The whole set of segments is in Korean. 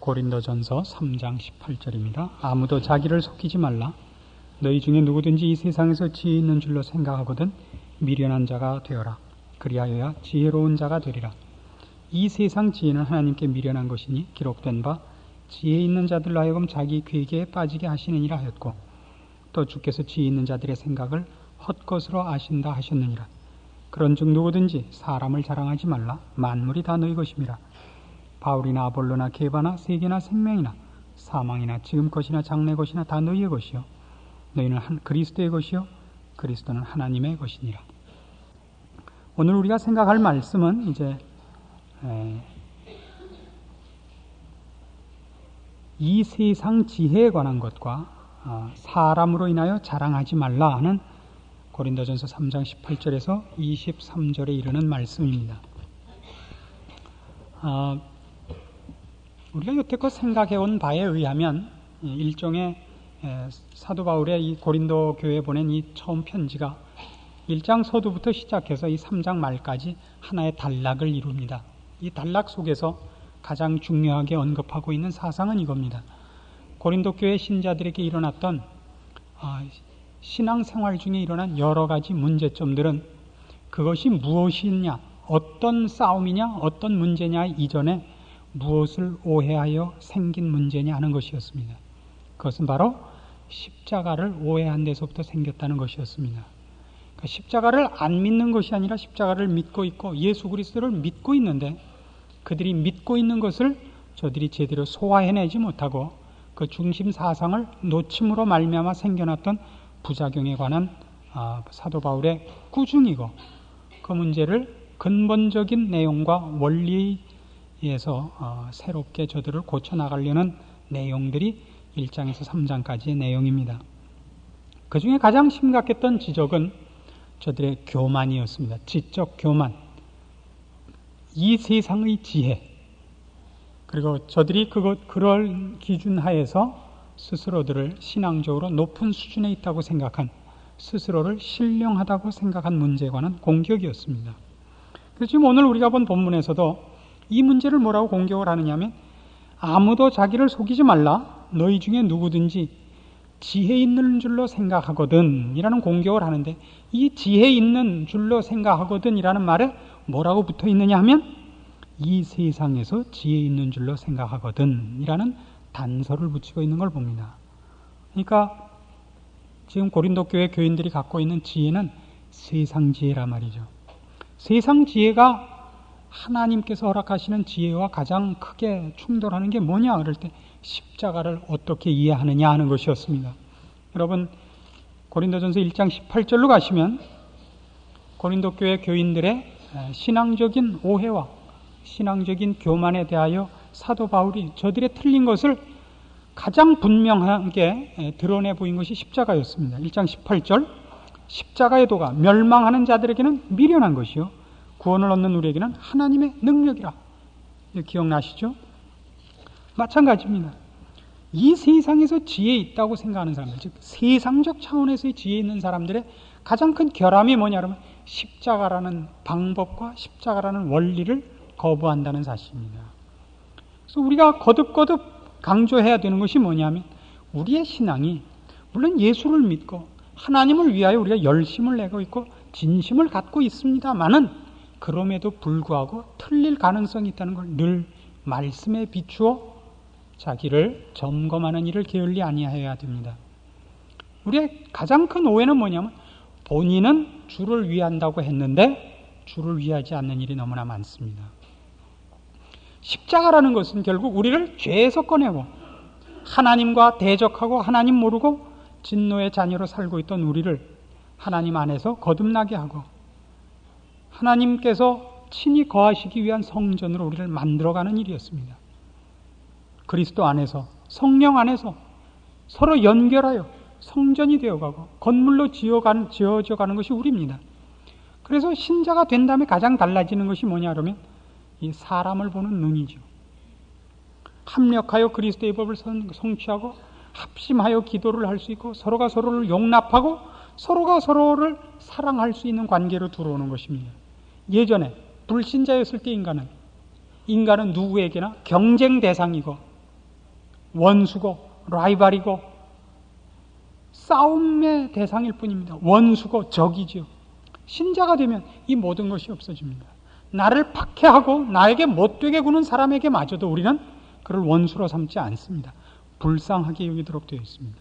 고린도전서 3장 18절입니다. 아무도 자기를 속이지 말라. 너희 중에 누구든지 이 세상에서 지혜 있는 줄로 생각하거든 미련한 자가 되어라. 그리하여야 지혜로운 자가 되리라. 이 세상 지혜는 하나님께 미련한 것이니 기록된 바 지혜 있는 자들로 하여금 자기 괴계에 빠지게 하시느니라 하였고, 또 주께서 지혜 있는 자들의 생각을 헛것으로 아신다 하셨느니라. 그런즉 누구든지 사람을 자랑하지 말라. 만물이 다 너희 것임이라. 바울이나 아볼로나 게바나 세계나 생명이나 사망이나 지금 것이나 장래 것이나 다 너희의 것이요 너희는 그리스도의 것이요 그리스도는 하나님의 것이니라. 오늘 우리가 생각할 말씀은 이제 이 세상 지혜에 관한 것과 사람으로 인하여 자랑하지 말라 하는 고린도전서 3장 18절에서 23절에 이르는 말씀입니다. 우리가 여태껏 생각해온 바에 의하면 일종의 사도 바울의 이 고린도 교회에 보낸 이 처음 편지가 1장 서두부터 시작해서 이 3장 말까지 하나의 단락을 이룹니다. 이 단락 속에서 가장 중요하게 언급하고 있는 사상은 이겁니다. 고린도 교회 신자들에게 일어났던 신앙생활 중에 일어난 여러 가지 문제점들은 그것이 무엇이냐, 어떤 싸움이냐, 어떤 문제냐 이전에 무엇을 오해하여 생긴 문제냐 하는 것이었습니다. 그것은 바로 십자가를 오해한 데서부터 생겼다는 것이었습니다. 그러니까 십자가를 안 믿는 것이 아니라 십자가를 믿고 있고 예수 그리스도를 믿고 있는데 그들이 믿고 있는 것을 저들이 제대로 소화해내지 못하고 그 중심 사상을 놓침으로 말미암아 생겨났던 부작용에 관한 사도 바울의 꾸중이고, 그 문제를 근본적인 내용과 원리에서 새롭게 저들을 고쳐나가려는 내용들이 1장에서 3장까지의 내용입니다. 그 중에 가장 심각했던 지적은 저들의 교만이었습니다. 지적 교만, 이 세상의 지혜, 그리고 저들이 그럴 기준 하에서 스스로들을 신앙적으로 높은 수준에 있다고 생각한, 스스로를 신령하다고 생각한 문제에 관한 공격이었습니다. 그래서 지금 오늘 우리가 본 본문에서도 이 문제를 뭐라고 공격을 하느냐면, 아무도 자기를 속이지 말라. 너희 중에 누구든지 지혜 있는 줄로 생각하거든 이라는 공격을 하는데, 이 지혜 있는 줄로 생각하거든 이라는 말에 뭐라고 붙어 있느냐 하면, 이 세상에서 지혜 있는 줄로 생각하거든 이라는 단서를 붙이고 있는 걸 봅니다. 그러니까 지금 고린도 교회 교인들이 갖고 있는 지혜는 세상 지혜란 말이죠. 세상 지혜가 하나님께서 허락하시는 지혜와 가장 크게 충돌하는 게 뭐냐 그럴 때 십자가를 어떻게 이해하느냐 하는 것이었습니다. 여러분, 고린도전서 1장 18절로 가시면 고린도 교회 교인들의 신앙적인 오해와 신앙적인 교만에 대하여 사도 바울이 저들의 틀린 것을 가장 분명하게 드러내 보인 것이 십자가였습니다. 1장 18절, 십자가의 도가 멸망하는 자들에게는 미련한 것이요 구원을 얻는 우리에게는 하나님의 능력이라. 기억나시죠? 마찬가지입니다. 이 세상에서 지혜 있다고 생각하는 사람들, 즉 세상적 차원에서의 지혜 있는 사람들의 가장 큰 결함이 뭐냐면 십자가라는 방법과 십자가라는 원리를 거부한다는 사실입니다. 그래서 우리가 거듭거듭 강조해야 되는 것이 뭐냐면, 우리의 신앙이 물론 예수를 믿고 하나님을 위하여 우리가 열심을 내고 있고 진심을 갖고 있습니다만은, 그럼에도 불구하고 틀릴 가능성이 있다는 걸 늘 말씀에 비추어 자기를 점검하는 일을 게을리 아니하여야 됩니다. 우리의 가장 큰 오해는 뭐냐면, 본인은 주를 위한다고 했는데 주를 위하지 않는 일이 너무나 많습니다. 십자가라는 것은 결국 우리를 죄에서 꺼내고 하나님과 대적하고 하나님 모르고 진노의 자녀로 살고 있던 우리를 하나님 안에서 거듭나게 하고 하나님께서 친히 거하시기 위한 성전으로 우리를 만들어가는 일이었습니다. 그리스도 안에서, 성령 안에서 서로 연결하여 성전이 되어가고 건물로 지어져 가는 것이 우리입니다. 그래서 신자가 된 다음에 가장 달라지는 것이 뭐냐 그러면 이 사람을 보는 눈이죠. 합력하여 그리스도의 법을 성취하고 합심하여 기도를 할 수 있고 서로가 서로를 용납하고 서로가 서로를 사랑할 수 있는 관계로 들어오는 것입니다. 예전에 불신자였을 때 인간은 누구에게나 경쟁 대상이고 원수고 라이벌이고 싸움의 대상일 뿐입니다. 원수고 적이지요. 신자가 되면 이 모든 것이 없어집니다. 나를 박해하고 나에게 못되게 구는 사람에게 마저도 우리는 그를 원수로 삼지 않습니다. 불쌍하게 여기도록 되어 있습니다.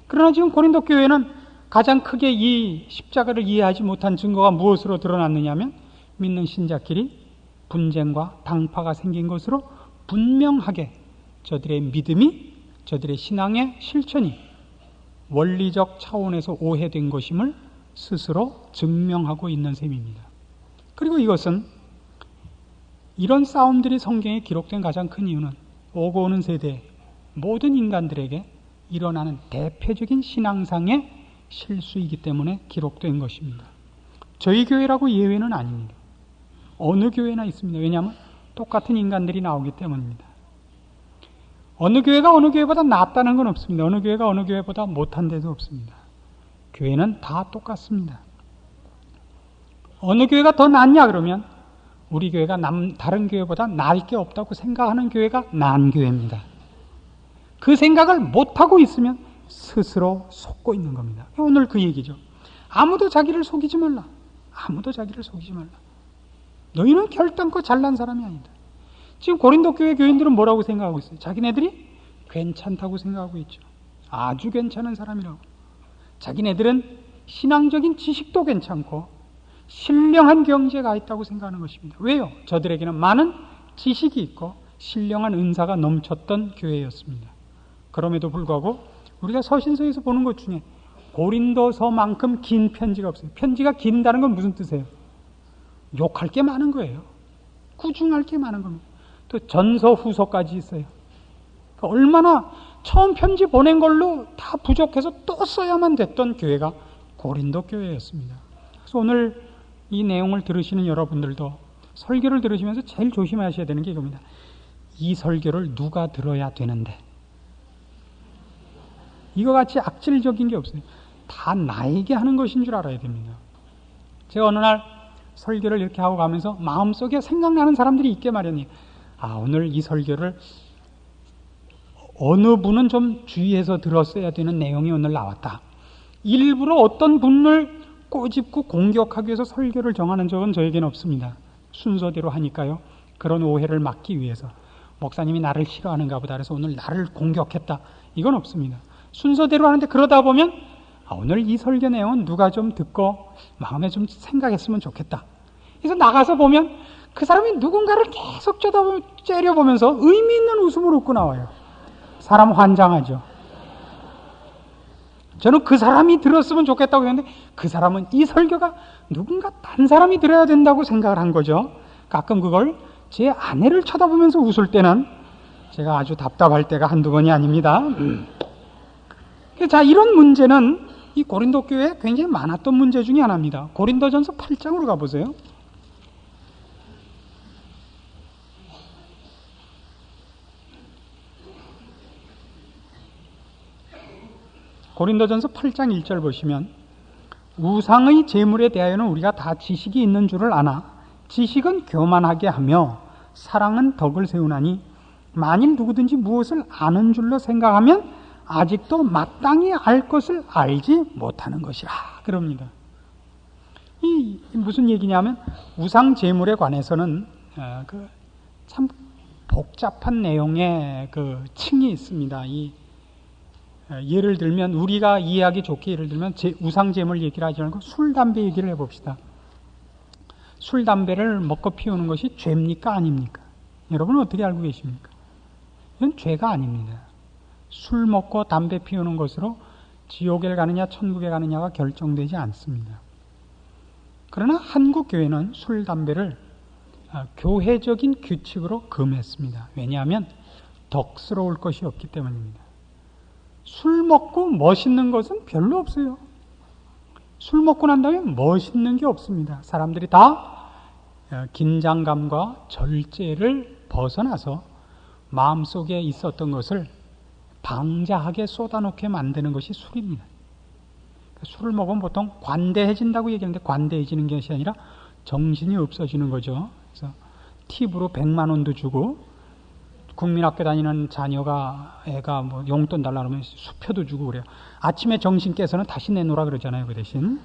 그러나 지금 고린도 교회는 가장 크게 이 십자가를 이해하지 못한 증거가 무엇으로 드러났느냐 하면 믿는 신자끼리 분쟁과 당파가 생긴 것으로 분명하게 저들의 믿음이, 저들의 신앙의 실천이 원리적 차원에서 오해된 것임을 스스로 증명하고 있는 셈입니다. 그리고 이것은 이런 싸움들이 성경에 기록된 가장 큰 이유는 오고 오는 세대 모든 인간들에게 일어나는 대표적인 신앙상의 실수이기 때문에 기록된 것입니다. 저희 교회라고 예외는 아닙니다. 어느 교회나 있습니다. 왜냐하면 똑같은 인간들이 나오기 때문입니다. 어느 교회가 어느 교회보다 낫다는 건 없습니다. 어느 교회가 어느 교회보다 못한 데도 없습니다. 교회는 다 똑같습니다. 어느 교회가 더 낫냐 그러면 우리 교회가 다른 교회보다 나을 게 없다고 생각하는 교회가 나은 교회입니다. 그 생각을 못하고 있으면 스스로 속고 있는 겁니다. 오늘 그 얘기죠. 아무도 자기를 속이지 말라. 아무도 자기를 속이지 말라. 너희는 결단코 잘난 사람이 아니다. 지금 고린도 교회 교인들은 뭐라고 생각하고 있어요? 자기네들이 괜찮다고 생각하고 있죠. 아주 괜찮은 사람이라고. 자기네들은 신앙적인 지식도 괜찮고 신령한 경제가 있다고 생각하는 것입니다. 왜요? 저들에게는 많은 지식이 있고 신령한 은사가 넘쳤던 교회였습니다. 그럼에도 불구하고 우리가 서신서에서 보는 것 중에 고린도서만큼 긴 편지가 없어요. 편지가 긴다는 건 무슨 뜻이에요? 욕할 게 많은 거예요. 구중할 게 많은 겁니다. 또 전서 후서까지 있어요. 얼마나 처음 편지 보낸 걸로 다 부족해서 또 써야만 됐던 교회가 고린도 교회였습니다. 그래서 오늘 이 내용을 들으시는 여러분들도 설교를 들으시면서 제일 조심하셔야 되는 게 이겁니다. 이 설교를 누가 들어야 되는데, 이거 같이 악질적인 게 없어요. 다 나에게 하는 것인 줄 알아야 됩니다. 제가 어느 날 설교를 이렇게 하고 가면서 마음속에 생각나는 사람들이 있게 마련이에요. 오늘 이 설교를 어느 분은 좀 주의해서 들었어야 되는 내용이 오늘 나왔다. 일부러 어떤 분을 꼬집고 공격하기 위해서 설교를 정하는 적은 저에게는 없습니다. 순서대로 하니까요. 그런 오해를 막기 위해서 목사님이 나를 싫어하는가 보다 그래서 오늘 나를 공격했다. 이건 없습니다. 순서대로 하는데 그러다 보면 오늘 이 설교 내용은 누가 좀 듣고 마음에 좀 생각했으면 좋겠다. 그래서 나가서 보면 그 사람이 누군가를 계속 째려보면서 의미 있는 웃음을 웃고 나와요. 사람 환장하죠. 저는 그 사람이 들었으면 좋겠다고 했는데 그 사람은 이 설교가 누군가 딴 사람이 들어야 된다고 생각을 한 거죠. 가끔 그걸 제 아내를 쳐다보면서 웃을 때는 제가 아주 답답할 때가 한두 번이 아닙니다. 자, 이런 문제는 이 고린도 교회에 굉장히 많았던 문제 중에 하나입니다. 고린도전서 8장으로 가보세요. 고린도전서 8장 1절 보시면 우상의 제물에 대하여는 우리가 다 지식이 있는 줄을 아나 지식은 교만하게 하며 사랑은 덕을 세우나니 만일 누구든지 무엇을 아는 줄로 생각하면 아직도 마땅히 알 것을 알지 못하는 것이라 그럽니다. 이 무슨 얘기냐면 우상 제물에 관해서는 참 복잡한 내용의 층이 있습니다. 예를 들면 우리가 이해하기 좋게 예를 들면 우상 제물 얘기를 하지 않고 술, 담배 얘기를 해봅시다. 술, 담배를 먹고 피우는 것이 죄입니까? 아닙니까? 여러분은 어떻게 알고 계십니까? 이건 죄가 아닙니다. 술 먹고 담배 피우는 것으로 지옥에 가느냐 천국에 가느냐가 결정되지 않습니다. 그러나 한국 교회는 술, 담배를 교회적인 규칙으로 금했습니다. 왜냐하면 덕스러울 것이 없기 때문입니다. 술 먹고 멋있는 것은 별로 없어요. 술 먹고 난 다음에 멋있는 게 없습니다. 사람들이 다 긴장감과 절제를 벗어나서 마음속에 있었던 것을 방자하게 쏟아놓게 만드는 것이 술입니다. 술을 먹으면 보통 관대해진다고 얘기하는데 관대해지는 것이 아니라 정신이 없어지는 거죠. 그래서 팁으로 100만 원도 주고 국민학교 다니는 자녀가 애가 뭐 용돈 달라 그러면 수표도 주고 그래요. 아침에 정신 깨서는 다시 내놓으라 그러잖아요. 그 대신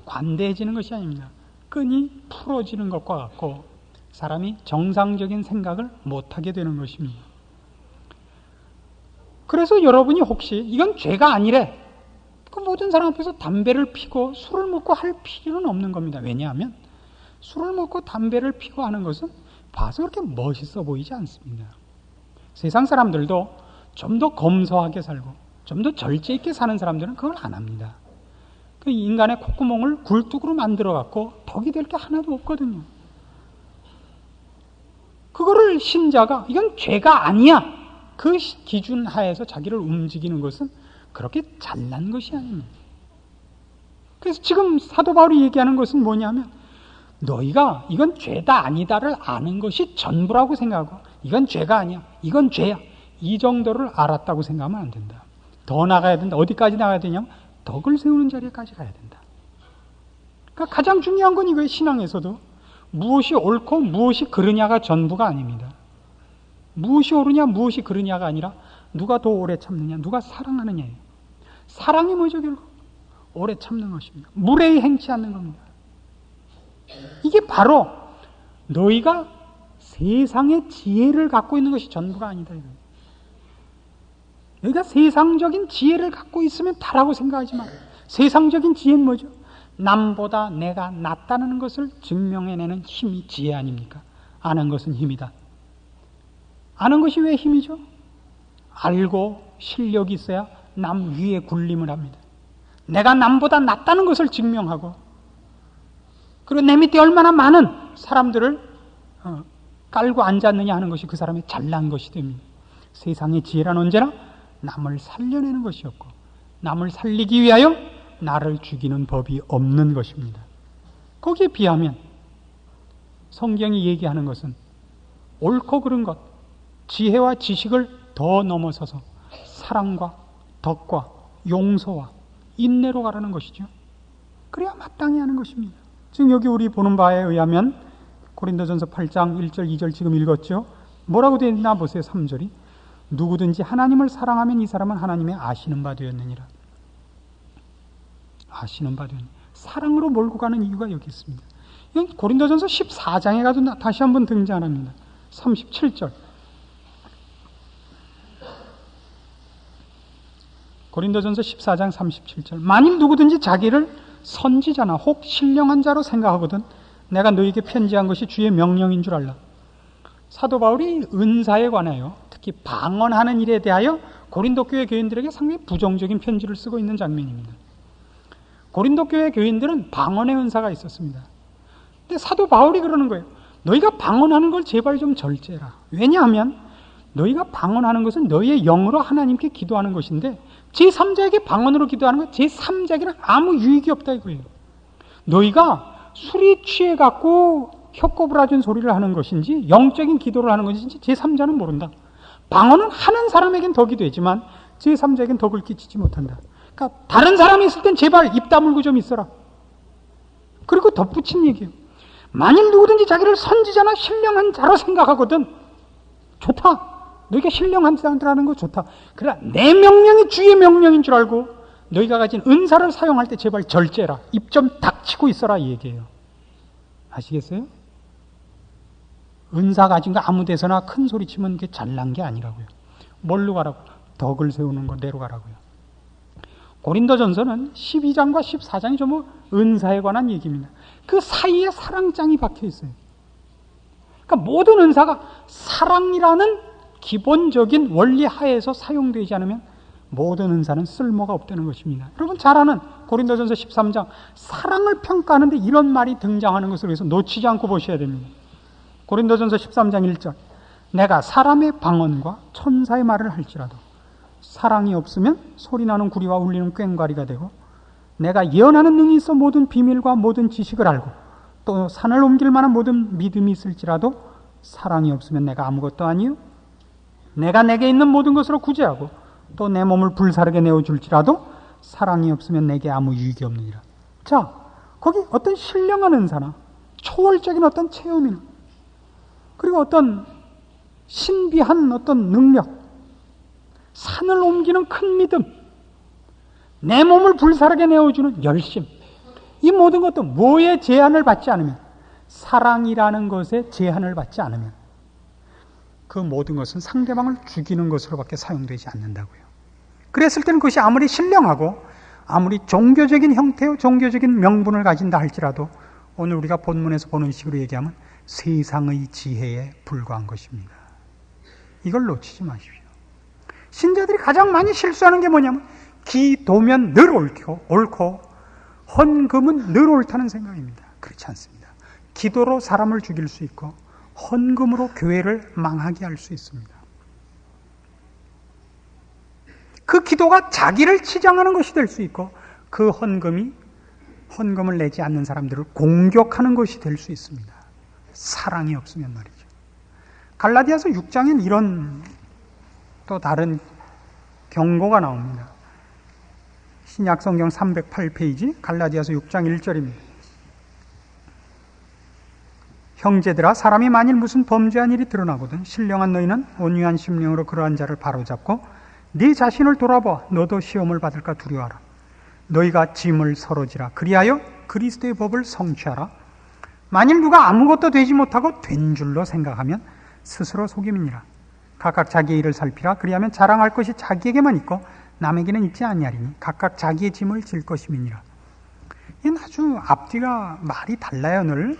관대해지는 것이 아닙니다. 끈이 풀어지는 것과 같고 사람이 정상적인 생각을 못하게 되는 것입니다. 그래서 여러분이 혹시 이건 죄가 아니래, 그 모든 사람 앞에서 담배를 피고 술을 먹고 할 필요는 없는 겁니다. 왜냐하면 술을 먹고 담배를 피고 하는 것은 봐서 그렇게 멋있어 보이지 않습니다. 세상 사람들도 좀 더 검소하게 살고 좀 더 절제 있게 사는 사람들은 그걸 안 합니다. 그 인간의 콧구멍을 굴뚝으로 만들어 갖고 덕이 될 게 하나도 없거든요. 그거를 신자가 이건 죄가 아니야, 그 기준 하에서 자기를 움직이는 것은 그렇게 잘난 것이 아닙니다. 그래서 지금 사도 바울이 얘기하는 것은 뭐냐면 너희가 이건 죄다 아니다를 아는 것이 전부라고 생각하고 이건 죄가 아니야, 이건 죄야, 이 정도를 알았다고 생각하면 안 된다. 더 나가야 된다. 어디까지 나가야 되냐면 덕을 세우는 자리까지 가야 된다. 그러니까 가장 중요한 건 이거예요. 신앙에서도 무엇이 옳고 무엇이 그르냐가 전부가 아닙니다. 무엇이 옳으냐 무엇이 그르냐가 아니라 누가 더 오래 참느냐, 누가 사랑하느냐예요. 사랑이 뭐죠? 결국 오래 참는 것입니다. 무례히 행치 않는 겁니다. 이게 바로 너희가 세상의 지혜를 갖고 있는 것이 전부가 아니다. 너희가 세상적인 지혜를 갖고 있으면 다라고 생각하지 마라. 세상적인 지혜는 뭐죠? 남보다 내가 낫다는 것을 증명해내는 힘이 지혜 아닙니까? 아는 것은 힘이다. 아는 것이 왜 힘이죠? 알고 실력이 있어야 남 위에 군림을 합니다. 내가 남보다 낫다는 것을 증명하고, 그리고 내 밑에 얼마나 많은 사람들을 깔고 앉았느냐 하는 것이 그 사람의 잘난 것이 됩니다. 세상의 지혜란 언제나 남을 살려내는 것이었고, 남을 살리기 위하여 나를 죽이는 법이 없는 것입니다. 거기에 비하면 성경이 얘기하는 것은 옳고 그른 것, 지혜와 지식을 더 넘어서서 사랑과 덕과 용서와 인내로 가라는 것이죠. 그래야 마땅히 하는 것입니다. 지금 여기 우리 보는 바에 의하면 고린도전서 8장 1절 2절 지금 읽었죠. 뭐라고 되어 있나 보세요. 3절이 누구든지 하나님을 사랑하면 이 사람은 하나님의 아시는 바 되었느니라. 아시는 바 되었느니라. 사랑으로 몰고 가는 이유가 여기 있습니다. 이건 고린도전서 14장에 가도 다시 한번 등장합니다. 37절. 고린도전서 14장 37절. 만일 누구든지 자기를 선지자나 혹 신령한 자로 생각하거든 내가 너에게 편지한 것이 주의 명령인 줄 알라. 사도 바울이 은사에 관하여 특히 방언하는 일에 대하여 고린도 교회 교인들에게 상당히 부정적인 편지를 쓰고 있는 장면입니다. 고린도 교회 교인들은 방언의 은사가 있었습니다. 근데 사도 바울이 그러는 거예요. 너희가 방언하는 걸 제발 좀 절제해라. 왜냐하면 너희가 방언하는 것은 너희의 영으로 하나님께 기도하는 것인데 제3자에게 방언으로 기도하는 건 제3자에게는 아무 유익이 없다 이거예요. 너희가 술이 취해갖고 혀꼬부라진 소리를 하는 것인지 영적인 기도를 하는 것인지 제3자는 모른다. 방언은 하는 사람에겐 덕이 되지만 제3자에겐 덕을 끼치지 못한다. 그러니까 다른 사람이 있을 땐 제발 입 다물고 좀 있어라. 그리고 덧붙인 얘기예요. 만일 누구든지 자기를 선지자나 신령한 자로 생각하거든 좋다. 너희가 신령한 자라는 거 좋다. 그러나 내 명령이 주의 명령인 줄 알고 너희가 가진 은사를 사용할 때 제발 절제해라. 입 좀 닥치고 있어라 이 얘기예요. 아시겠어요? 은사 가진 거 아무 데서나 큰 소리 치면 그게 잘난 게 아니라고요. 뭘로 가라고? 덕을 세우는 거 내로 가라고요. 고린도전서는 12장과 14장이 전부 은사에 관한 얘기입니다. 그 사이에 사랑장이 박혀 있어요. 그러니까 모든 은사가 사랑이라는 기본적인 원리 하에서 사용되지 않으면 모든 은사는 쓸모가 없다는 것입니다. 여러분 잘 아는 고린도전서 13장 사랑을 평가하는데 이런 말이 등장하는 것을 위해서 놓치지 않고 보셔야 됩니다. 고린도전서 13장 1절 내가 사람의 방언과 천사의 말을 할지라도 사랑이 없으면 소리나는 구리와 울리는 꽹과리가 되고 내가 예언하는 능이 있어 모든 비밀과 모든 지식을 알고 또 산을 옮길 만한 모든 믿음이 있을지라도 사랑이 없으면 내가 아무것도 아니요 내가 내게 있는 모든 것으로 구제하고 또 내 몸을 불사르게 내어줄지라도 사랑이 없으면 내게 아무 유익이 없느니라. 자, 거기 어떤 신령한 은사나 초월적인 어떤 체험이나 그리고 어떤 신비한 어떤 능력, 산을 옮기는 큰 믿음, 내 몸을 불사르게 내어주는 열심, 이 모든 것도 뭐에 제한을 받지 않으면, 사랑이라는 것에 제한을 받지 않으면 그 모든 것은 상대방을 죽이는 것으로밖에 사용되지 않는다고요. 그랬을 때는 그것이 아무리 신령하고 아무리 종교적인 형태요, 종교적인 명분을 가진다 할지라도 오늘 우리가 본문에서 보는 식으로 얘기하면 세상의 지혜에 불과한 것입니다. 이걸 놓치지 마십시오. 신자들이 가장 많이 실수하는 게 뭐냐면 기도면 늘 옳고 헌금은 늘 옳다는 생각입니다. 그렇지 않습니다. 기도로 사람을 죽일 수 있고 헌금으로 교회를 망하게 할 수 있습니다. 그 기도가 자기를 치장하는 것이 될 수 있고 그 헌금을 내지 않는 사람들을 공격하는 것이 될 수 있습니다. 사랑이 없으면 말이죠. 갈라디아서 6장엔 이런 또 다른 경고가 나옵니다. 신약성경 308페이지 갈라디아서 6장 1절입니다. 형제들아, 사람이 만일 무슨 범죄한 일이 드러나거든 신령한 너희는 온유한 심령으로 그러한 자를 바로잡고 네 자신을 돌아봐 너도 시험을 받을까 두려워하라. 너희가 짐을 서로 지라. 그리하여 그리스도의 법을 성취하라. 만일 누가 아무것도 되지 못하고 된 줄로 생각하면 스스로 속임이니라. 각각 자기의 일을 살피라. 그리하면 자랑할 것이 자기에게만 있고 남에게는 있지 아니하리니 각각 자기의 짐을 질 것임이니라. 이건 아주 앞뒤가 말이 달라요. 늘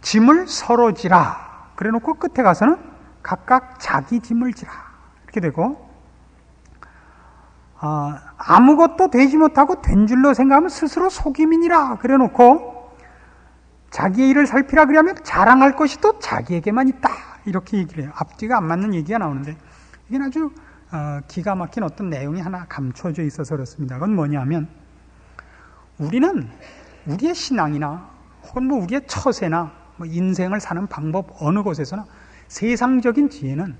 짐을 서로 지라 그래 놓고 끝에 가서는 각각 자기 짐을 지라 이렇게 되고, 아무것도 되지 못하고 된 줄로 생각하면 스스로 속임이니라 그래 놓고 자기의 일을 살피라 그러면 자랑할 것이 또 자기에게만 있다 이렇게 얘기를 해요. 앞뒤가 안 맞는 얘기가 나오는데 이게 아주 기가 막힌 어떤 내용이 하나 감춰져 있어서 그렇습니다. 그건 뭐냐면 우리는 우리의 신앙이나 혹은 우리의 처세나 인생을 사는 방법 어느 곳에서나 세상적인 지혜는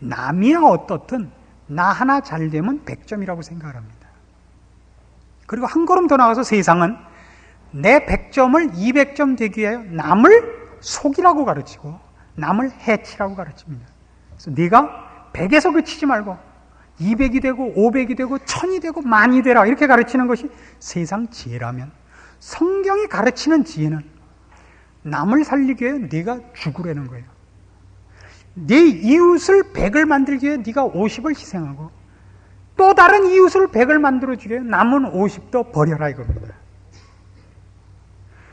남이야 어떻든 나 하나 잘 되면 100점이라고 생각을 합니다. 그리고 한 걸음 더 나가서 세상은 내 100점을 200점 되기 위하여 남을 속이라고 가르치고 남을 해치라고 가르칩니다. 그래서 네가 100에서 그치지 말고 200이 되고 500이 되고 1000이 되고 만이 되라 이렇게 가르치는 것이 세상 지혜라면, 성경이 가르치는 지혜는 남을 살리기 위해 네가 죽으라는 거예요. 네 이웃을 100을 만들기 위해 네가 50을 희생하고 또 다른 이웃을 100을 만들어주기 위해 남은 50도 버려라 이겁니다.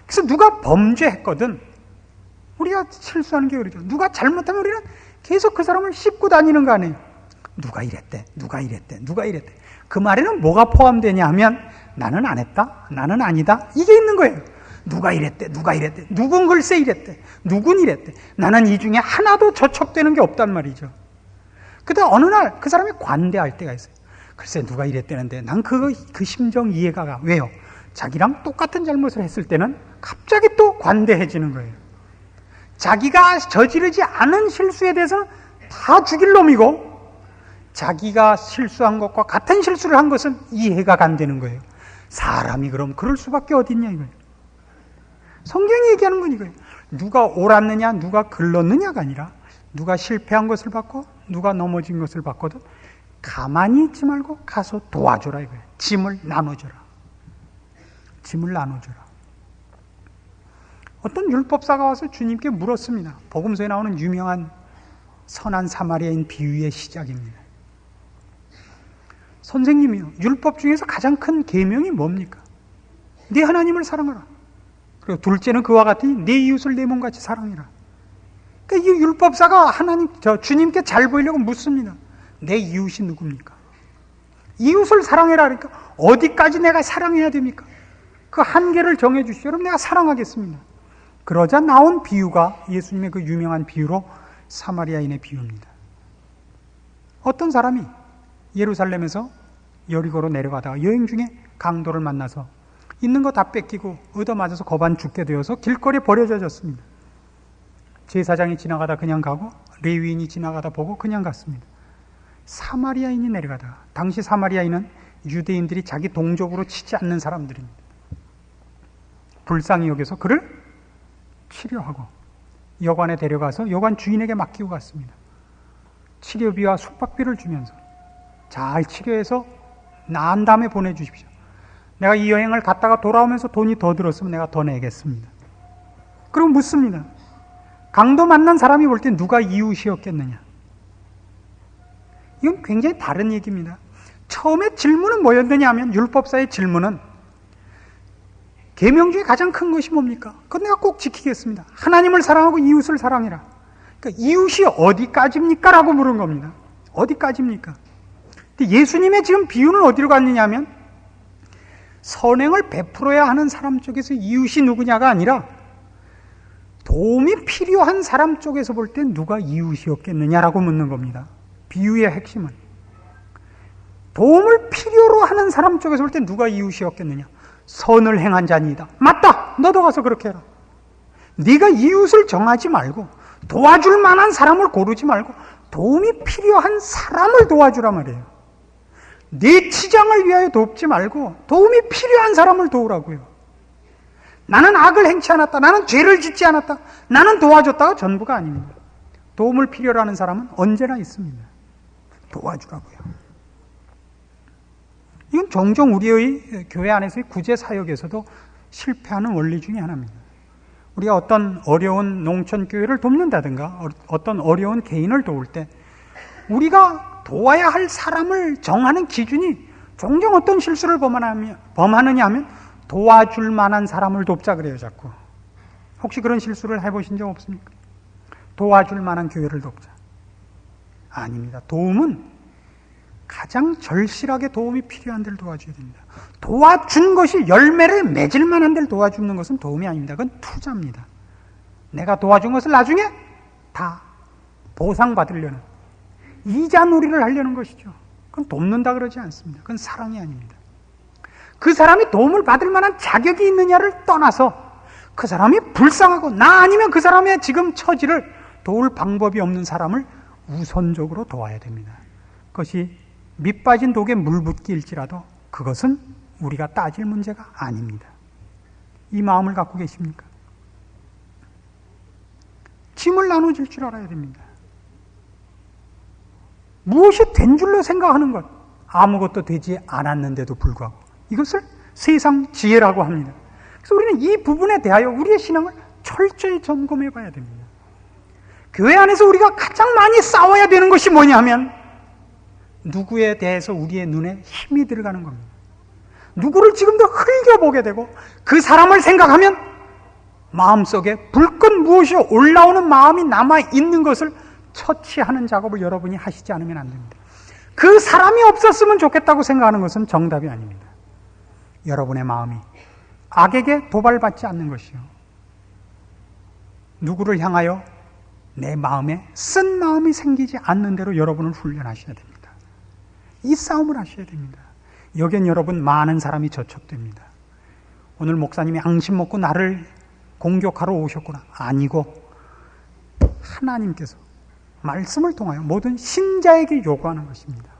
그래서 누가 범죄했거든 우리가 실수하는 게 그러죠. 누가 잘못하면 우리는 계속 그 사람을 씹고 다니는 거 아니에요. 누가 이랬대, 누가 이랬대, 누가 이랬대. 그 말에는 뭐가 포함되냐 하면 나는 안 했다, 나는 아니다 이게 있는 거예요. 누가 이랬대, 누가 이랬대, 누군 글쎄 이랬대, 누군 이랬대. 나는 이 중에 하나도 저촉되는 게 없단 말이죠. 그러다 어느 날 그 사람이 관대할 때가 있어요. 글쎄 누가 이랬대는데 난 그 심정 이해가 가. 왜요? 자기랑 똑같은 잘못을 했을 때는 갑자기 또 관대해지는 거예요. 자기가 저지르지 않은 실수에 대해서는 다 죽일 놈이고 자기가 실수한 것과 같은 실수를 한 것은 이해가 안 되는 거예요. 사람이 그럼 그럴 수밖에 어딨냐 이거예요. 성경이 얘기하는 건 이거예요. 누가 옳았느냐 누가 글렀느냐가 아니라 누가 실패한 것을 봤고 누가 넘어진 것을 봤거든 가만히 있지 말고 가서 도와줘라 이거예요. 짐을 나눠줘라. 짐을 나눠줘라. 어떤 율법사가 와서 주님께 물었습니다. 복음서에 나오는 유명한 선한 사마리아인 비유의 시작입니다. 선생님이요, 율법 중에서 가장 큰 계명이 뭡니까? 네 하나님을 사랑하라. 그리고 둘째는 그와 같으니 네 이웃을 내 몸같이 사랑해라. 그러니까 이 율법사가 주님께 잘 보이려고 묻습니다. 내 이웃이 누굽니까? 이웃을 사랑해라 그러니까 어디까지 내가 사랑해야 됩니까? 그 한계를 정해주시오. 그럼 내가 사랑하겠습니다. 그러자 나온 비유가 예수님의 그 유명한 비유로 사마리아인의 비유입니다. 어떤 사람이 예루살렘에서 여리고로 내려가다가 여행 중에 강도를 만나서 있는 거 다 뺏기고 얻어맞아서 거반 죽게 되어서 길거리에 버려졌습니다. 제사장이 지나가다 그냥 가고 레위인이 지나가다 보고 그냥 갔습니다. 사마리아인이 내려가다가, 당시 사마리아인은 유대인들이 자기 동족으로 치지 않는 사람들입니다. 불쌍히 여겨서 그를 치료하고 여관에 데려가서 여관 주인에게 맡기고 갔습니다. 치료비와 숙박비를 주면서 잘 치료해서 나은 다음에 보내주십시오. 내가 이 여행을 갔다가 돌아오면서 돈이 더 들었으면 내가 더 내겠습니다. 그럼 묻습니다. 강도 만난 사람이 볼 때 누가 이웃이었겠느냐? 이건 굉장히 다른 얘기입니다. 처음에 질문은 뭐였느냐 하면, 율법사의 질문은 계명 중에 가장 큰 것이 뭡니까? 그건 내가 꼭 지키겠습니다. 하나님을 사랑하고 이웃을 사랑해라. 그러니까 이웃이 어디까지입니까? 라고 물은 겁니다. 어디까지입니까? 근데 예수님의 지금 비유는 어디로 갔느냐 하면, 선행을 베풀어야 하는 사람 쪽에서 이웃이 누구냐가 아니라 도움이 필요한 사람 쪽에서 볼 때 누가 이웃이었겠느냐라고 묻는 겁니다. 비유의 핵심은 도움을 필요로 하는 사람 쪽에서 볼 때 누가 이웃이었겠느냐? 선을 행한 자니이다. 맞다! 너도 가서 그렇게 해라. 네가 이웃을 정하지 말고 도와줄 만한 사람을 고르지 말고 도움이 필요한 사람을 도와주라 말이에요. 네 치장을 위하여 돕지 말고 도움이 필요한 사람을 도우라고요. 나는 악을 행치 않았다. 나는 죄를 짓지 않았다. 나는 도와줬다가 전부가 아닙니다. 도움을 필요로 하는 사람은 언제나 있습니다. 도와주라고요. 이건 종종 우리의 교회 안에서의 구제 사역에서도 실패하는 원리 중에 하나입니다. 우리가 어떤 어려운 농촌 교회를 돕는다든가 어떤 어려운 개인을 도울 때 우리가 도와야 할 사람을 정하는 기준이 종종 어떤 실수를 범하느냐 하면 도와줄 만한 사람을 돕자 그래요, 자꾸. 혹시 그런 실수를 해보신 적 없습니까? 도와줄 만한 교회를 돕자. 아닙니다. 도움은 가장 절실하게 도움이 필요한 데를 도와줘야 됩니다. 도와준 것이 열매를 맺을 만한 데를 도와주는 것은 도움이 아닙니다. 그건 투자입니다. 내가 도와준 것을 나중에 다 보상받으려는, 이자놀이를 하려는 것이죠. 그건 돕는다 그러지 않습니다. 그건 사랑이 아닙니다. 그 사람이 도움을 받을 만한 자격이 있느냐를 떠나서 그 사람이 불쌍하고 나 아니면 그 사람의 지금 처지를 도울 방법이 없는 사람을 우선적으로 도와야 됩니다. 그것이 밑 빠진 독에 물 붓기일지라도 그것은 우리가 따질 문제가 아닙니다. 이 마음을 갖고 계십니까? 짐을 나눠줄 줄 알아야 됩니다. 무엇이 된 줄로 생각하는 것, 아무것도 되지 않았는데도 불구하고 이것을 세상 지혜라고 합니다. 그래서 우리는 이 부분에 대하여 우리의 신앙을 철저히 점검해 봐야 됩니다. 교회 안에서 우리가 가장 많이 싸워야 되는 것이 뭐냐 하면 누구에 대해서 우리의 눈에 힘이 들어가는 겁니다. 누구를 지금도 흘겨보게 되고 그 사람을 생각하면 마음속에 불끈 무엇이 올라오는 마음이 남아있는 것을 처치하는 작업을 여러분이 하시지 않으면 안 됩니다. 그 사람이 없었으면 좋겠다고 생각하는 것은 정답이 아닙니다. 여러분의 마음이 악에게 도발받지 않는 것이요, 누구를 향하여 내 마음에 쓴 마음이 생기지 않는 대로 여러분을 훈련하셔야 됩니다. 이 싸움을 하셔야 됩니다. 여기엔 여러분 많은 사람이 저촉됩니다. 오늘 목사님이 앙심 먹고 나를 공격하러 오셨구나. 아니고 하나님께서 말씀을 통하여 모든 신자에게 요구하는 것입니다.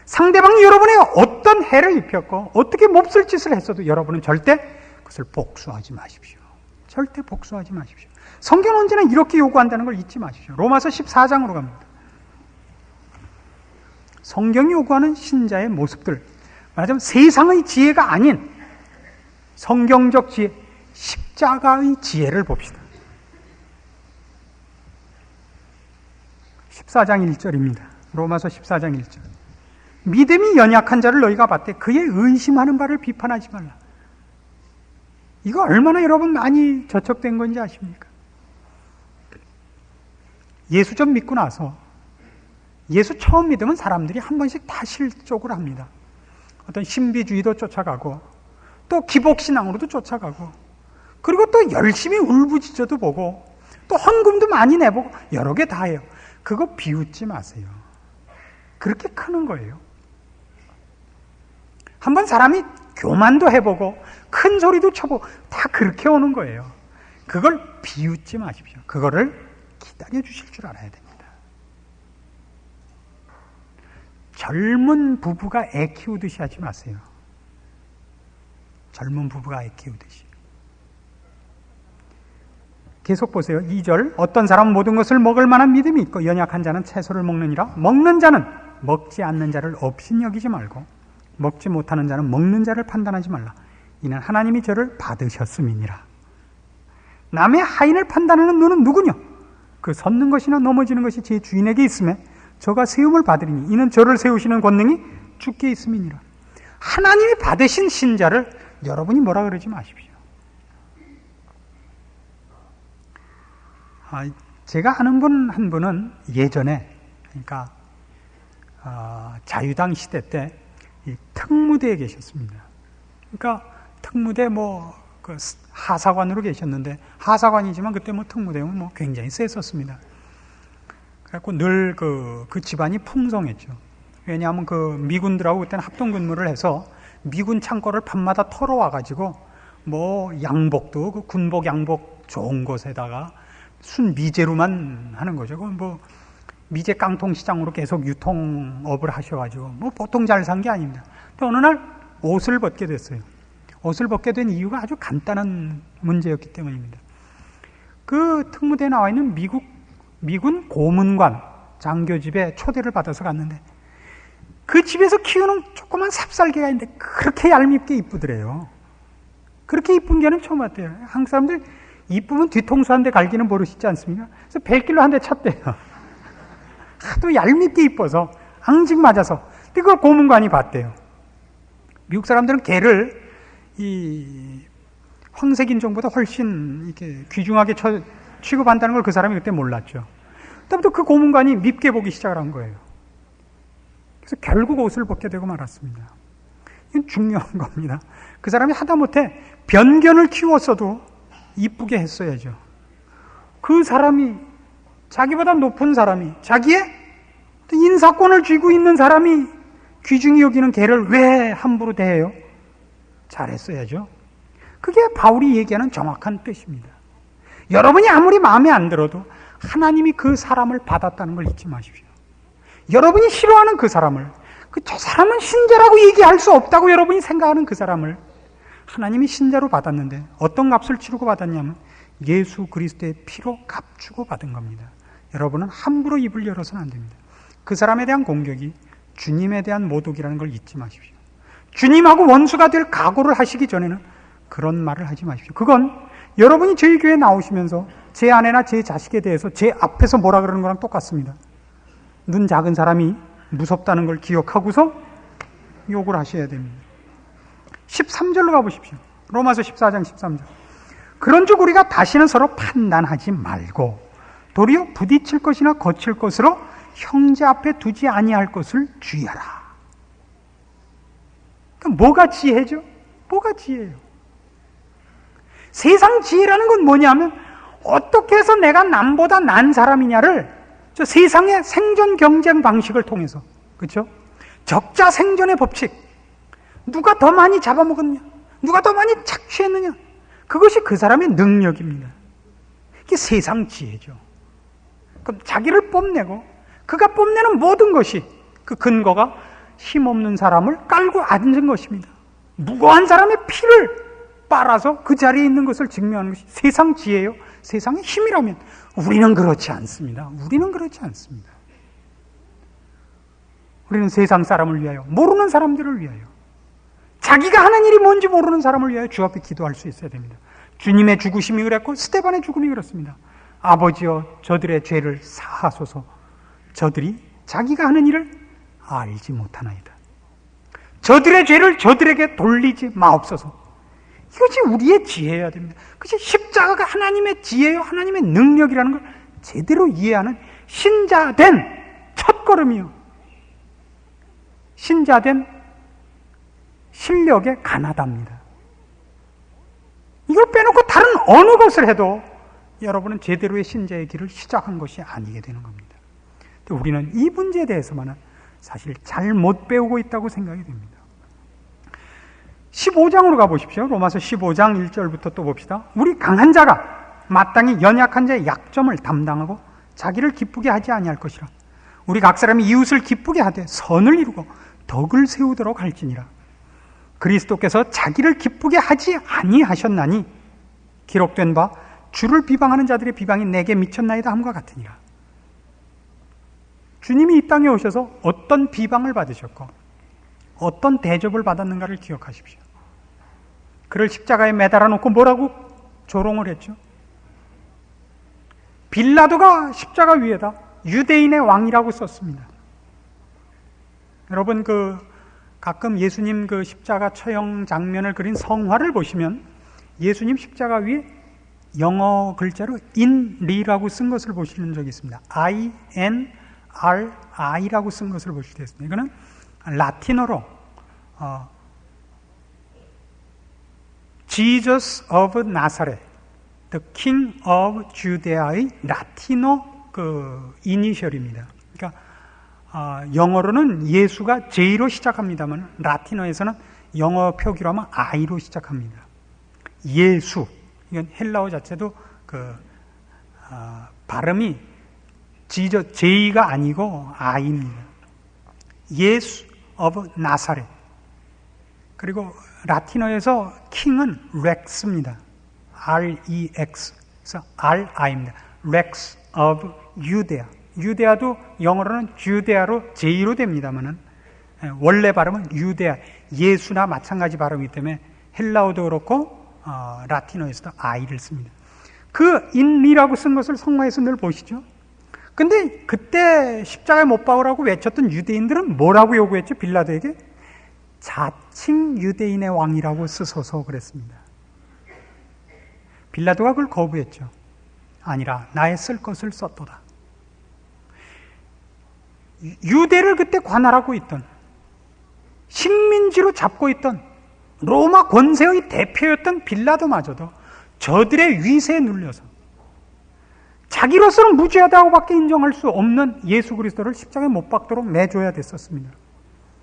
상대방이 여러분의 어떤 해를 입혔고 어떻게 몹쓸 짓을 했어도 여러분은 절대 그것을 복수하지 마십시오. 절대 복수하지 마십시오. 성경은 언제나 이렇게 요구한다는 걸 잊지 마십시오. 로마서 14장으로 갑니다. 성경이 요구하는 신자의 모습들, 말하자면 세상의 지혜가 아닌 성경적 지혜, 십자가의 지혜를 봅시다. 14장 1절입니다. 로마서 14장 1절. 믿음이 연약한 자를 너희가 봤되 그의 의심하는 바를 비판하지 말라. 이거 얼마나 여러분 많이 저촉된 건지 아십니까? 예수 좀 믿고 나서 예수 처음 믿으면 사람들이 한 번씩 다 실족을 합니다. 어떤 신비주의도 쫓아가고 또 기복신앙으로도 쫓아가고 그리고 또 열심히 울부짖어도 보고 또 헌금도 많이 내보고 여러 개 다 해요. 그거 비웃지 마세요. 그렇게 크는 거예요. 한번 사람이 교만도 해보고 큰 소리도 쳐보고 다 그렇게 오는 거예요. 그걸 비웃지 마십시오. 그거를 기다려 주실 줄 알아야 됩니다. 젊은 부부가 애 키우듯이 하지 마세요. 젊은 부부가 애 키우듯이. 계속 보세요. 2절. 어떤 사람은 모든 것을 먹을 만한 믿음이 있고 연약한 자는 채소를 먹느니라. 먹는 자는 먹지 않는 자를 업신 여기지 말고 먹지 못하는 자는 먹는 자를 판단하지 말라. 이는 하나님이 저를 받으셨음이니라. 남의 하인을 판단하는 너는 누구냐? 그 섰는 것이나 넘어지는 것이 제 주인에게 있음에 저가 세움을 받으리니 이는 저를 세우시는 권능이 주께 있음이니라. 하나님이 받으신 신자를 여러분이 뭐라 그러지 마십시오. 제가 아는 분 한 분은 예전에, 그러니까 자유당 시대 때 이 특무대에 계셨습니다. 그러니까 특무대 그 하사관으로 계셨는데, 하사관이지만 그때 특무대는 굉장히 셌었습니다. 그래갖고 늘 그 집안이 풍성했죠. 왜냐하면 그 미군들하고 그때는 합동근무를 해서 미군 창고를 밤마다 털어와가지고 양복도 그 군복 양복 좋은 곳에다가 순 미제로만 하는 거죠. 미제 깡통 시장으로 계속 유통업을 하셔가지고 보통 잘 산 게 아닙니다. 근데 어느 날 옷을 벗게 됐어요. 옷을 벗게 된 이유가 아주 간단한 문제였기 때문입니다. 그 특무대에 나와 있는 미군 고문관 장교 집에 초대를 받아서 갔는데 그 집에서 키우는 조그만 삽살개가 있는데 그렇게 얄밉게 이쁘더래요. 그렇게 이쁜 개는 처음 봤대요. 한국 사람들 이쁘면 뒤통수 한 대 갈기는 버릇이지 않습니까? 그래서 벨길로 한 대 쳤대요. 하도 얄밉게 이뻐서 앙직 맞아서. 근데 그걸 고문관이 봤대요. 미국 사람들은 개를 이 황색인종보다 훨씬 이렇게 귀중하게 취급한다는 걸 그 사람이 그때 몰랐죠. 그다음부터 그 고문관이 밉게 보기 시작을 한 거예요. 그래서 결국 옷을 벗게 되고 말았습니다. 이건 중요한 겁니다. 그 사람이 하다못해 변견을 키웠어도 이쁘게 했어야죠. 그 사람이, 자기보다 높은 사람이, 자기의 인사권을 쥐고 있는 사람이 귀중히 여기는 개를 왜 함부로 대해요? 잘했어야죠. 그게 바울이 얘기하는 정확한 뜻입니다. 여러분이 아무리 마음에 안 들어도 하나님이 그 사람을 받았다는 걸 잊지 마십시오. 여러분이 싫어하는 그 사람을, 저 사람은 신자라고 얘기할 수 없다고 여러분이 생각하는 그 사람을 하나님이 신자로 받았는데 어떤 값을 치르고 받았냐면 예수 그리스도의 피로 값주고 받은 겁니다. 여러분은 함부로 입을 열어서는 안 됩니다. 그 사람에 대한 공격이 주님에 대한 모독이라는 걸 잊지 마십시오. 주님하고 원수가 될 각오를 하시기 전에는 그런 말을 하지 마십시오. 그건 여러분이 저희 교회에 나오시면서 제 아내나 제 자식에 대해서 제 앞에서 뭐라 그러는 거랑 똑같습니다. 눈 작은 사람이 무섭다는 걸 기억하고서 욕을 하셔야 됩니다. 13절로 가보십시오. 로마서 14장 13절. 그런즉 우리가 다시는 서로 판단하지 말고 도리어 부딪힐 것이나 거칠 것으로 형제 앞에 두지 아니할 것을 주의하라. 그러니까 뭐가 지혜죠? 뭐가 지혜예요? 세상 지혜라는 건 뭐냐면 어떻게 해서 내가 남보다 난 사람이냐를 저 세상의 생존 경쟁 방식을 통해서, 그렇죠? 적자 생존의 법칙, 누가 더 많이 잡아먹었냐, 누가 더 많이 착취했느냐, 그것이 그 사람의 능력입니다. 이게 세상 지혜죠. 그럼 자기를 뽐내고 그가 뽐내는 모든 것이 그 근거가 힘없는 사람을 깔고 앉은 것입니다. 무고한 사람의 피를 빨아서 그 자리에 있는 것을 증명하는 것이 세상 지혜요. 세상의 힘이라면 우리는 그렇지 않습니다. 우리는 그렇지 않습니다. 우리는 세상 사람을 위하여, 모르는 사람들을 위하여, 자기가 하는 일이 뭔지 모르는 사람을 위하여 주 앞에 기도할 수 있어야 됩니다. 주님의 죽으심이 그랬고 스데반의 죽음이 그렇습니다. 아버지여 저들의 죄를 사하소서. 저들이 자기가 하는 일을 알지 못하나이다. 저들의 죄를 저들에게 돌리지 마옵소서. 이것이 우리의 지혜여야 됩니다. 그것이 십자가가 하나님의 지혜요, 하나님의 능력이라는 걸 제대로 이해하는 신자된 첫걸음이요, 신자된 실력의 가나다입니다. 이걸 빼놓고 다른 어느 것을 해도 여러분은 제대로의 신자의 길을 시작한 것이 아니게 되는 겁니다. 우리는 이 문제에 대해서만은 사실 잘 못 배우고 있다고 생각이 됩니다. 15장으로 가보십시오. 로마서 15장 1절부터 또 봅시다. 우리 강한 자가 마땅히 연약한 자의 약점을 담당하고 자기를 기쁘게 하지 아니할 것이라. 우리 각 사람이 이웃을 기쁘게 하되 선을 이루고 덕을 세우도록 할지니라. 그리스도께서 자기를 기쁘게 하지 아니하셨나니 기록된 바 주를 비방하는 자들의 비방이 내게 미쳤나이다 함과 같으니라. 주님이 이 땅에 오셔서 어떤 비방을 받으셨고 어떤 대접을 받았는가를 기억하십시오. 그를 십자가에 매달아 놓고 뭐라고 조롱을 했죠? 빌라도가 십자가 위에다 유대인의 왕이라고 썼습니다. 여러분, 가끔 예수님 십자가 처형 장면을 그린 성화를 보시면 예수님 십자가 위에 영어 글자로 인리라고 쓴 것을 보시는 적이 있습니다. INRI라고 쓴 것을 보실 수 있습니다. 이거는 라틴어로 Jesus of Nazareth, the King of Judea의 라틴어 이니셜입니다. 그러니까 영어로는 예수가 J로 시작합니다만 라틴어에서는 영어 표기로 하면 I로 시작합니다. 예수, 이건 헬라어 자체도 발음이 J가 아니고 I입니다. 예수 of 나사렛. 그리고 라틴어에서 킹은 렉스입니다. R-E-X. 그래서 R-I입니다. 렉스 of 유데아. 유데아도 영어로는 주데아로 J로 됩니다만은 원래 발음은 유데아, 예수나 마찬가지 발음이기 때문에 헬라어도 그렇고 라틴어에서도 I를 씁니다. 그 인리라고 쓴 것을 성화에서 늘 보시죠. 근데 그때 십자가에 못 박으라고 외쳤던 유대인들은 뭐라고 요구했죠? 빌라도에게 자칭 유대인의 왕이라고 쓰소서 그랬습니다. 빌라도가 그걸 거부했죠. 아니라 나의 쓸 것을 썼도다. 유대를 그때 관할하고 있던, 식민지로 잡고 있던 로마 권세의 대표였던 빌라도마저도 저들의 위세에 눌려서 자기로서는 무죄하다고밖에 인정할 수 없는 예수 그리스도를 십자가에 못 박도록 내줘야 됐었습니다.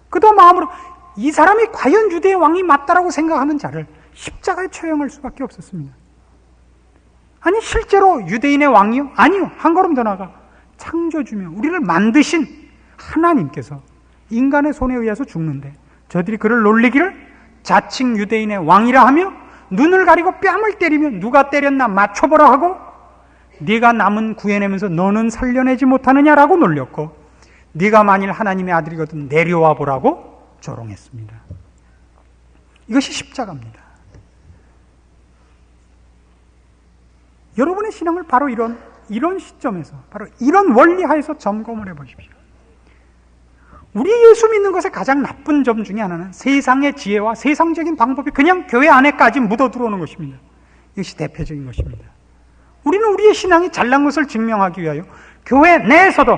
그도 마음으로 이 사람이 과연 유대의 왕이 맞다라고 생각하는 자를 십자가에 처형할 수밖에 없었습니다. 아니 실제로 유대인의 왕이요? 아니요. 한 걸음 더 나가 창조주며 우리를 만드신 하나님께서 인간의 손에 의해서 죽는데 저들이 그를 놀리기를 자칭 유대인의 왕이라 하며 눈을 가리고 뺨을 때리며 누가 때렸나 맞춰보라 하고 네가 남은 구해내면서 너는 살려내지 못하느냐라고 놀렸고 네가 만일 하나님의 아들이거든 내려와 보라고 조롱했습니다. 이것이 십자가입니다. 여러분의 신앙을 바로 이런 시점에서 바로 이런 원리 하에서 점검을 해보십시오. 우리 예수 믿는 것의 가장 나쁜 점 중에 하나는 세상의 지혜와 세상적인 방법이 그냥 교회 안에까지 묻어 들어오는 것입니다. 이것이 대표적인 것입니다. 우리는 우리의 신앙이 잘난 것을 증명하기 위하여 교회 내에서도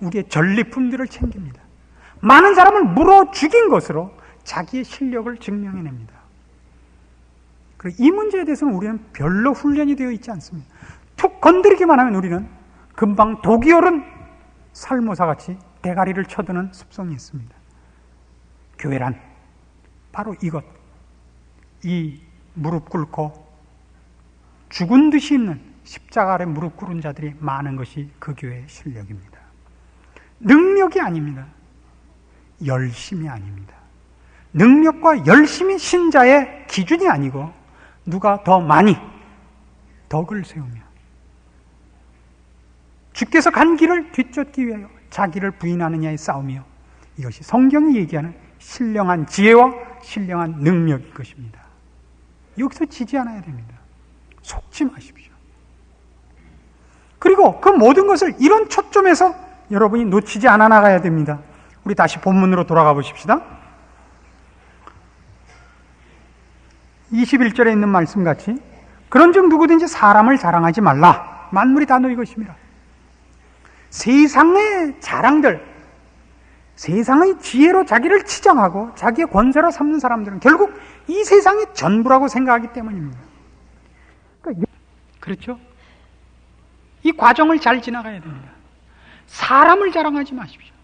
우리의 전리품들을 챙깁니다. 많은 사람을 물어 죽인 것으로 자기의 실력을 증명해냅니다. 그리고 이 문제에 대해서는 우리는 별로 훈련이 되어 있지 않습니다. 툭 건드리기만 하면 우리는 금방 독이 오른 살모사같이 대가리를 쳐드는 습성이 있습니다. 교회란 바로 이것, 이 무릎 꿇고 죽은 듯이 있는 십자가 아래 무릎 꿇은 자들이 많은 것이 그 교회의 실력입니다. 능력이 아닙니다. 열심이 아닙니다. 능력과 열심이 신자의 기준이 아니고 누가 더 많이 덕을 세우며 주께서 간 길을 뒤쫓기 위하여 자기를 부인하느냐의 싸움이요, 이것이 성경이 얘기하는 신령한 지혜와 신령한 능력일 것입니다. 여기서 지지 않아야 됩니다. 속지 마십시오. 그리고 그 모든 것을 이런 초점에서 여러분이 놓치지 않아 나가야 됩니다. 우리 다시 본문으로 돌아가 보십시다. 21절에 있는 말씀같이 그런즉 누구든지 사람을 자랑하지 말라. 만물이 다 너희 것임이라. 세상의 자랑들, 세상의 지혜로 자기를 치장하고 자기의 권세로 삼는 사람들은 결국 이 세상이 전부라고 생각하기 때문입니다. 그렇죠? 이 과정을 잘 지나가야 됩니다. 사람을 자랑하지 마십시오.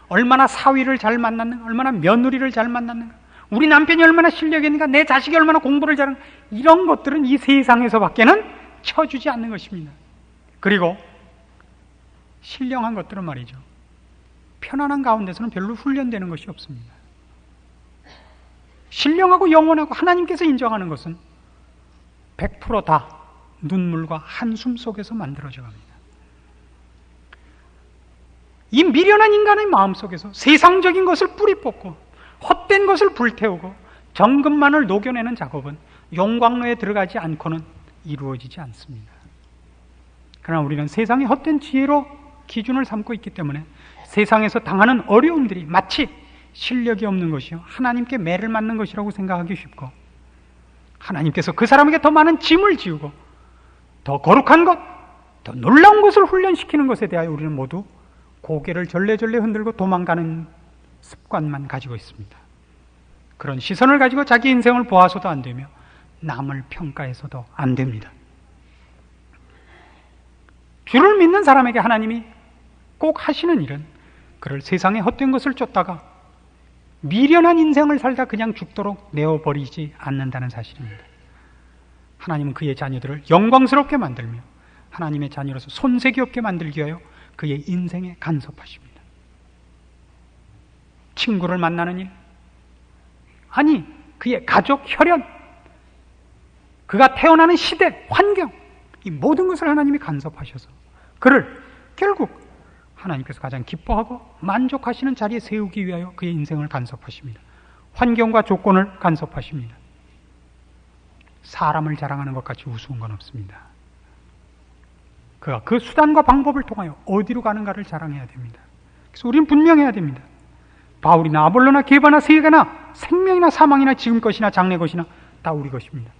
얼마나 사위를 잘 만났는가, 얼마나 며느리를 잘 만났는가, 우리 남편이 얼마나 실력이 있는가, 내 자식이 얼마나 공부를 잘하는가, 이런 것들은 이 세상에서밖에는 쳐주지 않는 것입니다. 그리고 신령한 것들은 말이죠, 편안한 가운데서는 별로 훈련되는 것이 없습니다. 신령하고 영원하고 하나님께서 인정하는 것은 100%다 눈물과 한숨 속에서 만들어져 갑니다. 이 미련한 인간의 마음속에서 세상적인 것을 뿌리 뽑고 헛된 것을 불태우고 정금만을 녹여내는 작업은 용광로에 들어가지 않고는 이루어지지 않습니다. 그러나 우리는 세상의 헛된 지혜로 기준을 삼고 있기 때문에 세상에서 당하는 어려움들이 마치 실력이 없는 것이요 하나님께 매를 맞는 것이라고 생각하기 쉽고, 하나님께서 그 사람에게 더 많은 짐을 지우고 더 거룩한 것, 더 놀라운 것을 훈련시키는 것에 대하여 우리는 모두 고개를 절레절레 흔들고 도망가는 습관만 가지고 있습니다. 그런 시선을 가지고 자기 인생을 보아서도 안 되며 남을 평가해서도 안 됩니다. 주를 믿는 사람에게 하나님이 꼭 하시는 일은 그를 세상의 헛된 것을 쫓다가 미련한 인생을 살다 그냥 죽도록 내어버리지 않는다는 사실입니다. 하나님은 그의 자녀들을 영광스럽게 만들며 하나님의 자녀로서 손색이 없게 만들기 위하여 그의 인생에 간섭하십니다. 친구를 만나는 일, 아니 그의 가족, 혈연, 그가 태어나는 시대, 환경, 이 모든 것을 하나님이 간섭하셔서 그를 결국 하나님께서 가장 기뻐하고 만족하시는 자리에 세우기 위하여 그의 인생을 간섭하십니다. 환경과 조건을 간섭하십니다. 사람을 자랑하는 것 같이 우스운 건 없습니다. 그가 그 수단과 방법을 통하여 어디로 가는가를 자랑해야 됩니다. 그래서 우리는 분명해야 됩니다. 바울이나 아볼로나 게바나 세계나 생명이나 사망이나 지금 것이나 장래 것이나 다 우리 것입니다.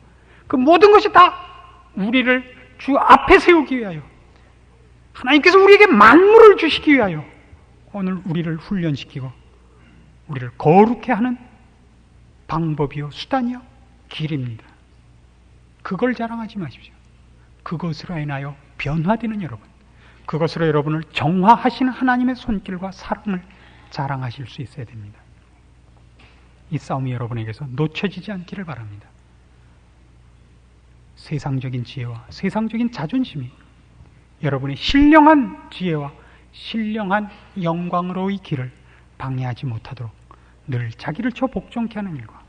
그 모든 것이 다 우리를 주 앞에 세우기 위하여, 하나님께서 우리에게 만물을 주시기 위하여 오늘 우리를 훈련시키고 우리를 거룩해 하는 방법이요 수단이요 길입니다. 그걸 자랑하지 마십시오. 그것으로 인하여 변화되는 여러분, 그것으로 여러분을 정화하시는 하나님의 손길과 사랑을 자랑하실 수 있어야 됩니다. 이 싸움이 여러분에게서 놓쳐지지 않기를 바랍니다. 세상적인 지혜와 세상적인 자존심이 여러분의 신령한 지혜와 신령한 영광으로의 길을 방해하지 못하도록 늘 자기를 쳐 복종케 하는 일과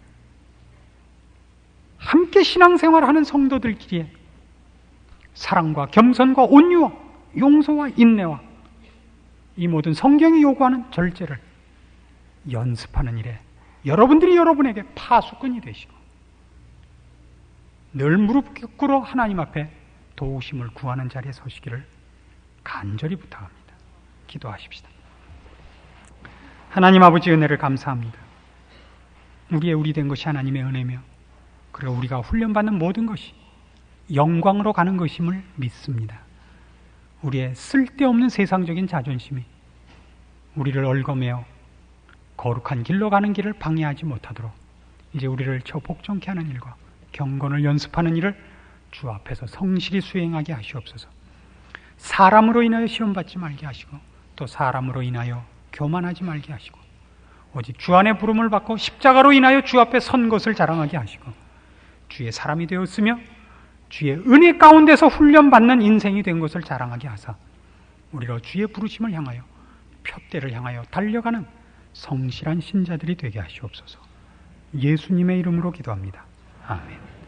함께 신앙생활하는 성도들끼리의 사랑과 겸손과 온유와 용서와 인내와 이 모든 성경이 요구하는 절제를 연습하는 일에 여러분들이 여러분에게 파수꾼이 되시고 늘 무릎 꿇어 하나님 앞에 도우심을 구하는 자리에 서시기를 간절히 부탁합니다. 기도하십시다. 하나님 아버지, 은혜를 감사합니다. 우리의 우리 된 것이 하나님의 은혜며 그리고 우리가 훈련받는 모든 것이 영광으로 가는 것임을 믿습니다. 우리의 쓸데없는 세상적인 자존심이 우리를 얽어매어 거룩한 길로 가는 길을 방해하지 못하도록 이제 우리를 저 복종케 하는 일과 경건을 연습하는 일을 주 앞에서 성실히 수행하게 하시옵소서. 사람으로 인하여 시험받지 말게 하시고 또 사람으로 인하여 교만하지 말게 하시고 오직 주 안에 부름을 받고 십자가로 인하여 주 앞에 선 것을 자랑하게 하시고 주의 사람이 되었으며 주의 은혜 가운데서 훈련받는 인생이 된 것을 자랑하게 하사 우리로 주의 부르심을 향하여 표대를 향하여 달려가는 성실한 신자들이 되게 하시옵소서. 예수님의 이름으로 기도합니다. 아멘.